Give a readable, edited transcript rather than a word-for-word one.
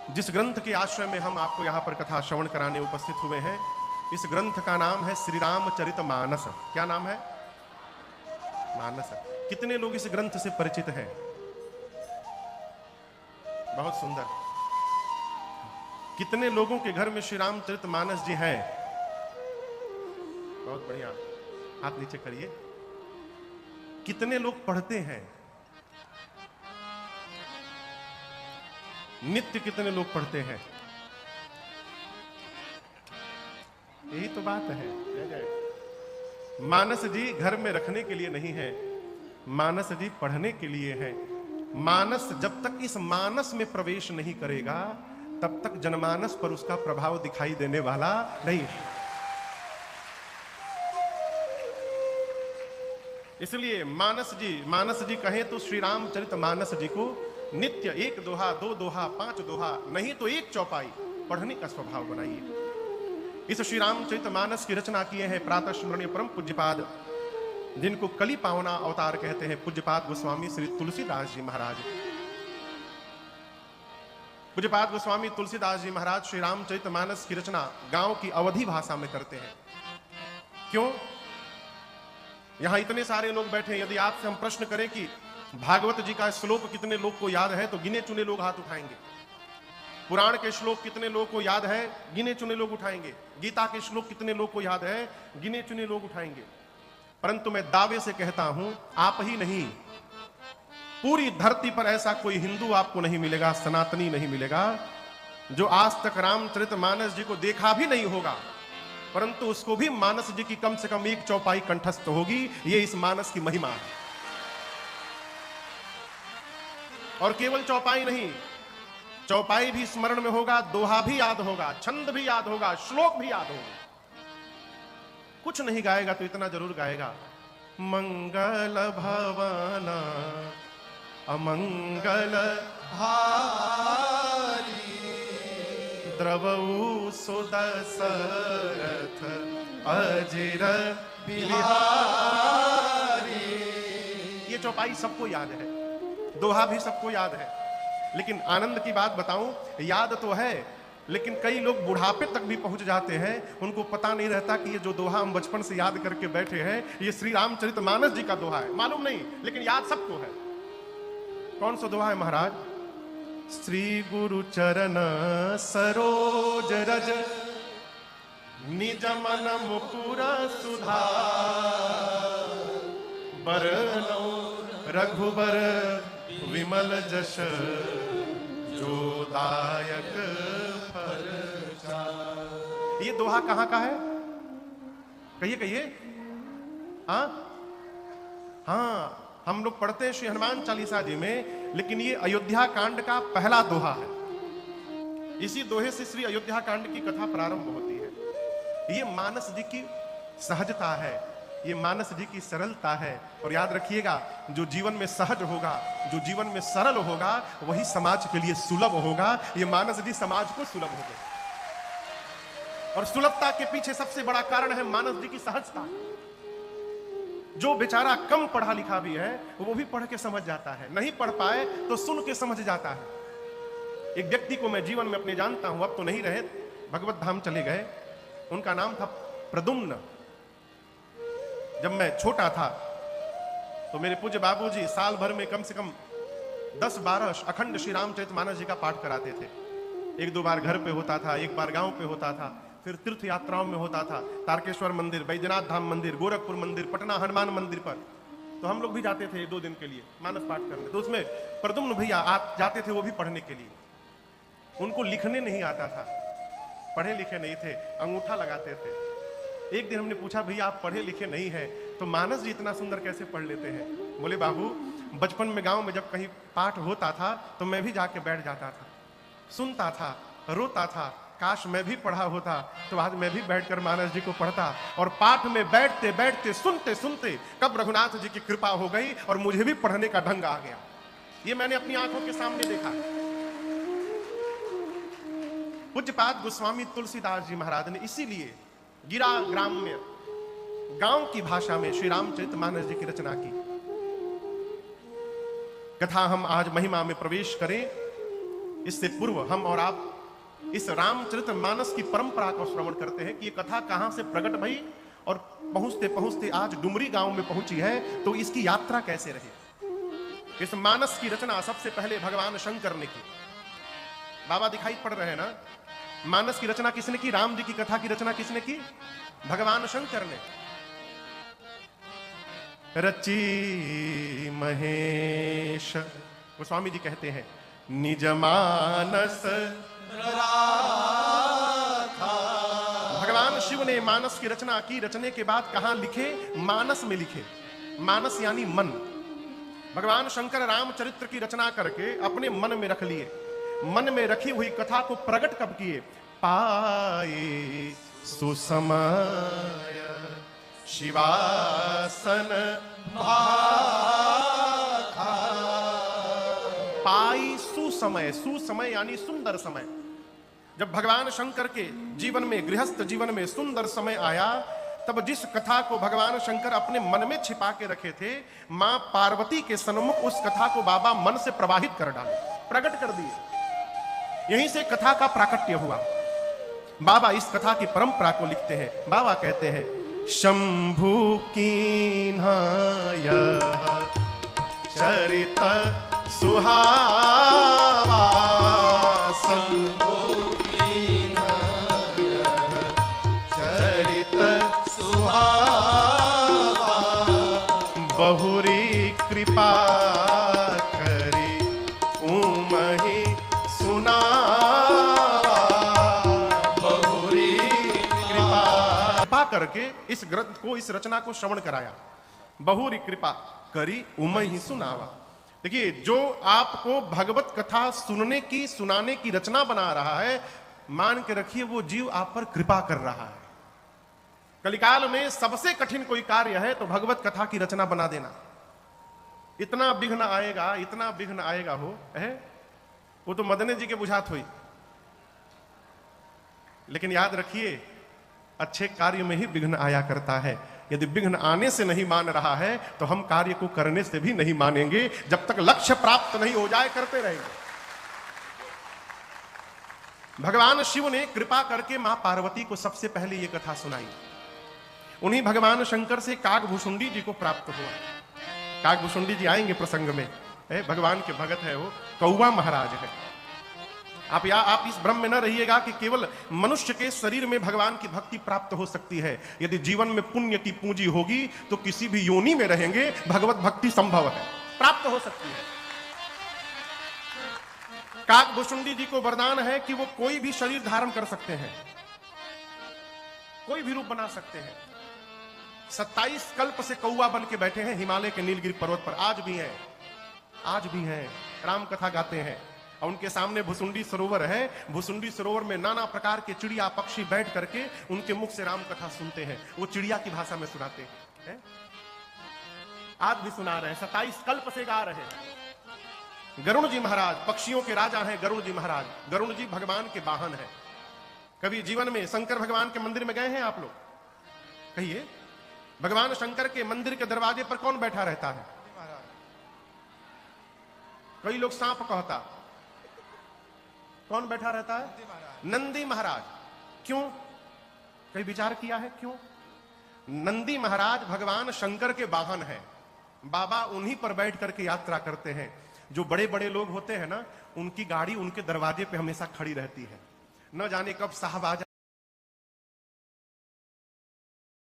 जिस ग्रंथ के आश्रय में हम आपको यहाँ पर कथा श्रवण कराने उपस्थित हुए हैं, इस ग्रंथ का नाम है श्री रामचरितमानस। क्या नाम है? मानस। कितने लोग इस ग्रंथ से परिचित हैं? बहुत सुंदर। कितने लोगों के घर में श्री रामचरितमानस जी हैं? बहुत बढ़िया, हाथ नीचे करिए। कितने लोग पढ़ते हैं? नित्य कितने लोग पढ़ते हैं? यही तो बात है। मानस जी घर में रखने के लिए नहीं है, मानस जी पढ़ने के लिए है। मानस जब तक इस मानस में प्रवेश नहीं करेगा तब तक जनमानस पर उसका प्रभाव दिखाई देने वाला नहीं है। इसलिए मानस जी कहें तो श्री रामचरितमानस जी को नित्य 1 दोहा, 2 दोहा, 5 दोहा, नहीं तो 1 चौपाई पढ़ने का स्वभाव बनाइए। इस श्री रामचरितमानस की रचना किए हैं प्रातः स्मरणीय परम पूज्यपाद, जिनको कली पावना अवतार कहते हैं, पूज्यपाद गोस्वामी श्री तुलसीदास जी महाराज। पूज्यपाद गोस्वामी तुलसीदास जी महाराज श्री रामचरितमानस की रचना गांव की अवधी भाषा में करते हैं। क्यों? यहां इतने सारे लोग बैठे, यदि आपसे हम प्रश्न करें कि भागवत जी का श्लोक कितने लोग को याद है, तो गिने चुने लोग हाथ उठाएंगे। पुराण के श्लोक कितने लोग को याद है? गिने चुने लोग उठाएंगे। गीता के श्लोक कितने लोग को याद है? गिने चुने लोग उठाएंगे। परंतु मैं दावे से कहता हूं, आप ही नहीं, पूरी धरती पर ऐसा कोई हिंदू आपको नहीं मिलेगा, सनातनी नहीं मिलेगा, जो आज तक रामचरितमानस जी को देखा भी नहीं होगा, परंतु उसको भी मानस जी की कम से कम 1 चौपाई कंठस्थ होगी। ये इस मानस की महिमा है। और केवल चौपाई नहीं, चौपाई भी स्मरण में होगा, दोहा भी याद होगा, छंद भी याद होगा, श्लोक भी याद होगा। कुछ नहीं गाएगा तो इतना जरूर गाएगा, मंगल भवन अमंगल हारी द्रवऊ सुदशरथ अजिर बिहारी। ये चौपाई सबको याद है, दोहा भी सबको याद है। लेकिन आनंद की बात बताऊं, याद तो है, लेकिन कई लोग बुढ़ापे तक भी पहुंच जाते हैं, उनको पता नहीं रहता कि ये जो दोहा हम बचपन से याद करके बैठे हैं, ये श्री रामचरितमानस जी का दोहा है। मालूम नहीं, लेकिन याद सबको है। कौन सा दोहा है महाराज? श्री गुरु चरण सरोज रज निज मन मुकुर सुधार बरनौ रघुबर विमल जश जो दायक फल चार। ये दोहा कहां का है? कहिए कहिए। हाँ, हम लोग पढ़ते हैं श्री हनुमान चालीसा जी में, लेकिन ये अयोध्या कांड का पहला दोहा है। इसी दोहे से श्री अयोध्या कांड की कथा प्रारंभ होती है। ये मानस जी की सहजता है, ये मानस जी की सरलता है। और याद रखिएगा, जो जीवन में सहज होगा, जो जीवन में सरल होगा, वही समाज के लिए सुलभ होगा। ये मानस जी समाज को सुलभ हो गए, और सुलभता के पीछे सबसे बड़ा कारण है मानस जी की सहजता। जो बेचारा कम पढ़ा लिखा भी है, वो भी पढ़ के समझ जाता है, नहीं पढ़ पाए तो सुन के समझ जाता है। एक व्यक्ति को मैं जीवन में अपने जानता हूं, अब तो नहीं रहे, भगवत धाम चले गए। उनका नाम था प्रद्युम्न। जब मैं छोटा था तो मेरे पूज्य बाबूजी साल भर में कम से कम 10-12 अखंड श्री रामचरितमानस जी का पाठ कराते थे। 1-2 बार घर पे होता था, 1 बार गांव पे होता था, फिर तीर्थ यात्राओं में होता था, तारकेश्वर मंदिर, बैजनाथ धाम मंदिर, गोरखपुर मंदिर, पटना हनुमान मंदिर पर। तो हम लोग भी जाते थे 2 दिन के लिए मानस पाठ करने। तो उसमें प्रद्युम्न भैया आप जाते थे, वो भी पढ़ने के लिए। उनको लिखने नहीं आता था, पढ़े लिखे नहीं थे, अंगूठा लगाते थे। एक दिन हमने पूछा, भैया आप पढ़े लिखे नहीं हैं तो मानस जी इतना सुंदर कैसे पढ़ लेते हैं? बोले, बाबू बचपन में गांव में जब कहीं पाठ होता था तो मैं भी जाके बैठ जाता था, सुनता था, रोता था, काश मैं भी पढ़ा होता तो आज मैं भी बैठकर मानस जी को पढ़ता। और पाठ में बैठते बैठते सुनते सुनते कब रघुनाथ जी की कृपा हो गई और मुझे भी पढ़ने का ढंग आ गया। ये मैंने अपनी आंखों के सामने देखा। पूज्यपाद गोस्वामी तुलसीदास जी महाराज ने इसीलिए गिरा ग्राम में, गांव की भाषा में श्री रामचरितमानस जी की रचना की। कथा हम आज महिमा में प्रवेश करें इससे पूर्व हम और आप इस रामचरितमानस की परंपरा को श्रवण करते हैं कि ये कथा कहां से प्रकट भई और पहुंचते पहुंचते आज डुमरी गांव में पहुंची है, तो इसकी यात्रा कैसे रही। इस मानस की रचना सबसे पहले भगवान शंकर ने की। बाबा दिखाई पड़ रहे हैं ना। मानस की रचना किसने की? राम जी की कथा की रचना किसने की? भगवान शंकर ने। रची महेश, गोस्वामी जी कहते हैं, निज मानस भगवान शिव ने मानस की रचना की। रचने के बाद कहां लिखे? मानस में लिखे। मानस यानी मन। भगवान शंकर रामचरित्र की रचना करके अपने मन में रख लिए। मन में रखी हुई कथा को प्रकट कब किए? पाए सुसमय शिवासन पाई सुसमय। सुसमय यानी सुंदर समय। जब भगवान शंकर के जीवन में, गृहस्थ जीवन में सुंदर समय आया, तब जिस कथा को भगवान शंकर अपने मन में छिपा के रखे थे, मां पार्वती के सन्मुख उस कथा को बाबा मन से प्रवाहित कर डाले, प्रकट कर दिए। यहीं से कथा का प्राकट्य हुआ। बाबा इस कथा की परंपरा को लिखते हैं। बाबा कहते हैं, शंभु कीन्हाय चरित सुहावा, शंभु कीन्हाय चरित सुहावा, बहुरी कृपा करी उमहि सुनावा, बहुरी कृपा करके इस ग्रंथ को, इस रचना को श्रवण कराया। बहुरी कृपा करी उमहि ही सुनावा। देखिए, जो आपको भगवत कथा सुनने की, सुनाने की रचना बना रहा है, मान के रखिए वो जीव आप पर कृपा कर रहा है। कलिकाल में सबसे कठिन कोई कार्य है तो भगवत कथा की रचना बना देना। इतना विघ्न आएगा, इतना विघ्न आएगा हो है, वो तो मदने जी के बुझात हुई। लेकिन याद रखिए, अच्छे कार्य में ही विघ्न आया करता है। यदि विघ्न आने से नहीं मान रहा है तो हम कार्य को करने से भी नहीं मानेंगे। जब तक लक्ष्य प्राप्त नहीं हो जाए करते रहेंगे। भगवान शिव ने कृपा करके मां पार्वती को सबसे पहले यह कथा सुनाई। उन्हीं भगवान शंकर से काकभूषुंडी जी को प्राप्त हुआ। काकभूषुंडी जी आएंगे प्रसंग में, भगवान के भगत है वो, कौवा महाराज है। आप इस भ्रम में न रहिएगा कि केवल मनुष्य के शरीर में भगवान की भक्ति प्राप्त हो सकती है। यदि जीवन में पुण्य की पूंजी होगी तो किसी भी योनि में रहेंगे भगवत भक्ति संभव है, प्राप्त हो सकती है। काकभूषुंडी जी को वरदान है कि वो कोई भी शरीर धारण कर सकते हैं, कोई भी रूप बना सकते हैं। 27 कल्प से कौवा बन के बैठे हैं हिमालय के नीलगिरी पर्वत पर। आज भी हैं, आज भी हैं, राम कथा गाते हैं। और उनके सामने भुसुंडी सरोवर है। भुसुंडी सरोवर में नाना प्रकार के चिड़िया पक्षी बैठ करके उनके मुख से राम कथा सुनते हैं। वो चिड़िया की भाषा में सुनाते हैं। आज भी सुना रहे हैं, 27 कल्प से गा रहे हैं। गरुण जी महाराज पक्षियों के राजा हैं। गरुण जी महाराज, गरुण जी भगवान के वाहन है। कभी जीवन में शंकर भगवान के मंदिर में गए हैं आप लोग? कहिए, भगवान शंकर के मंदिर के दरवाजे पर कौन बैठा रहता है? कई लोग सांप कहता, कौन बैठा रहता है? नंदी महाराज। क्यों? कई विचार किया है क्यों? नंदी महाराज भगवान शंकर के वाहन है। बाबा उन्हीं पर बैठ करके यात्रा करते हैं। जो बड़े बड़े लोग होते हैं ना, उनकी गाड़ी उनके दरवाजे पे हमेशा खड़ी रहती है। न जाने कब साहब आ